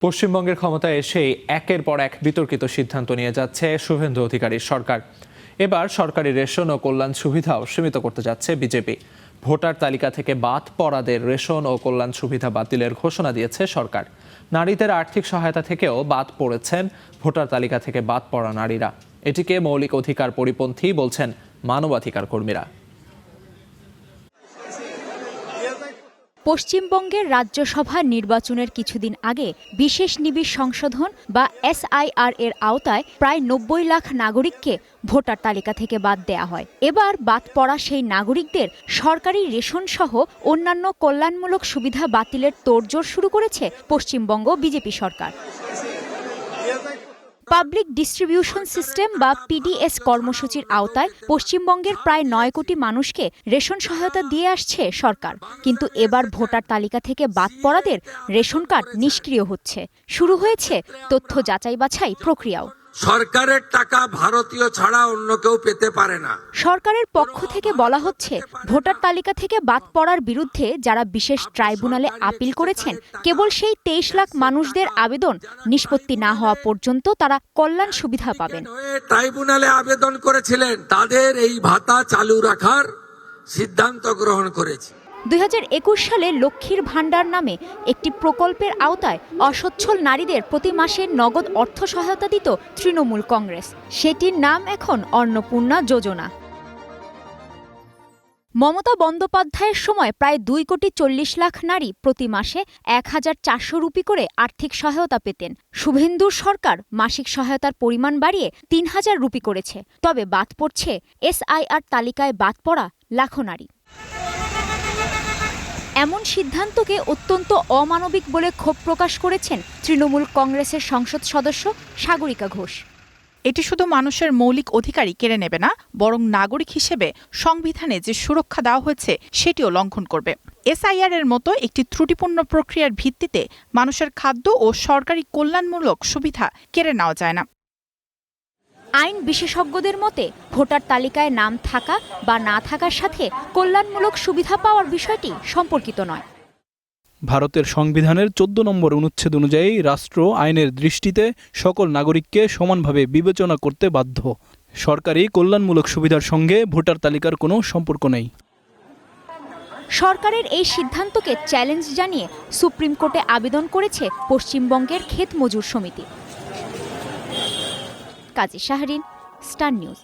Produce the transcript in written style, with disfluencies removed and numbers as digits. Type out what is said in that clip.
পশ্চিমবঙ্গের ক্ষমতায় এসেই একের পর এক বিতর্কিত সিদ্ধান্ত নিয়ে যাচ্ছে শুভেন্দু অধিকারীর সরকার। এবার সরকারি রেশন ও কল্যাণ সুবিধাও সীমিত করতে যাচ্ছে বিজেপি। ভোটার তালিকা থেকে বাদ পড়াদের রেশন ও কল্যাণ সুবিধা বাতিলের ঘোষণা দিয়েছে সরকার। নারীদের আর্থিক সহায়তা থেকেও বাদ পড়েছেন ভোটার তালিকা থেকে বাদ পড়া নারীরা। এটিকে মৌলিক অধিকার পরিপন্থী বলছেন মানবাধিকার কর্মীরা। পশ্চিমবঙ্গের রাজ্যসভা নির্বাচনের কিছুদিন আগে বিশেষ নিবিড় সংশোধন বা SIR এর আওতায় প্রায় 90 লাখ নাগরিককে ভোটার তালিকা থেকে বাদ দেয়া হয়। এবার বাদ পড়া সেই নাগরিকদের সরকারি রেশন সহ অন্যান্য কল্যাণমূলক সুবিধা বাতিলের তোড়জোড় শুরু করেছে পশ্চিমবঙ্গ বিজেপি সরকার। পাবলিক ডিস্ট্রিবিউশন সিস্টেম বা PDS কর্মসূচির আওতায় পশ্চিমবঙ্গের প্রায় 9 কোটি মানুষকে রেশন সহায়তা দিয়ে আসছে সরকার। কিন্তু এবার ভোটার তালিকা থেকে বাদ পড়াদের রেশন কার্ড নিষ্ক্রিয় হচ্ছে। শুরু হয়েছে তথ্য যাচাই বাছাই প্রক্রিয়াও। সরকারের টাকা ভারতীয় ছাড়া অন্য কেউ পেতে পারে না। সরকারের পক্ষ থেকে বলা হচ্ছে, ভোটার তালিকা থেকে বাদ পড়ার বিরুদ্ধে যারা বিশেষ ট্রাইব্যুনালে আপিল করেছেন, কেবল সেই 23 লাখ মানুষদের আবেদন নিষ্পত্তি না হওয়া পর্যন্ত তারা কল্যাণ সুবিধা পাবেন। ট্রাইব্যুনালে আবেদন করেছিলেন, তাদের এই ভাতা চালু রাখার সিদ্ধান্ত গ্রহণ করেছে। 2021 সালে লক্ষ্মীর ভাণ্ডার নামে একটি প্রকল্পের আওতায় অসচ্ছল নারীদের প্রতি মাসে নগদ অর্থ সহায়তা দিত তৃণমূল কংগ্রেস। সেটির নাম এখন অন্নপূর্ণা যোজনা। মমতা বন্দ্যোপাধ্যায়ের সময় প্রায় 2,40 লাখ নারী প্রতি মাসে 1,400 রুপি করে আর্থিক সহায়তা পেতেন। শুভেন্দুর সরকার মাসিক সহায়তার পরিমাণ বাড়িয়ে 3,000 রুপি করেছে। তবে বাদ পড়ছে SIR তালিকায় বাদ পড়া লাখো নারী। এমন সিদ্ধান্তকে অত্যন্ত অমানবিক বলে ক্ষোভ প্রকাশ করেছেন তৃণমূল কংগ্রেসের সংসদ সদস্য সাগরিকা ঘোষ। এটি শুধু মানুষের মৌলিক অধিকারই কেড়ে নেবে না, বরং নাগরিক হিসেবে সংবিধানে যে সুরক্ষা দেওয়া হয়েছে সেটিও লঙ্ঘন করবে। SIR এর মতো একটি ত্রুটিপূর্ণ প্রক্রিয়ার ভিত্তিতে মানুষের খাদ্য ও সরকারি কল্যাণমূলক সুবিধা কেড়ে নেওয়া যায় না। আইন বিশেষজ্ঞদের মতে, ভোটার তালিকায় নাম থাকা বা না থাকার সাথে কল্যাণমূলক সুবিধা পাওয়ার বিষয়টি সম্পর্কিত নয়। ভারতের সংবিধানের 14 নম্বর অনুচ্ছেদ অনুযায়ী রাষ্ট্র আইনের দৃষ্টিতে সকল নাগরিককে সমানভাবে বিবেচনা করতে বাধ্য। সরকারি কল্যাণমূলক সুবিধার সঙ্গে ভোটার তালিকার কোনো সম্পর্ক নেই। সরকারের এই সিদ্ধান্তকে চ্যালেঞ্জ জানিয়ে সুপ্রিম কোর্টে আবেদন করেছে পশ্চিমবঙ্গের ক্ষেত মজুর সমিতি। কাজী শাহরিন, স্টার নিউজ।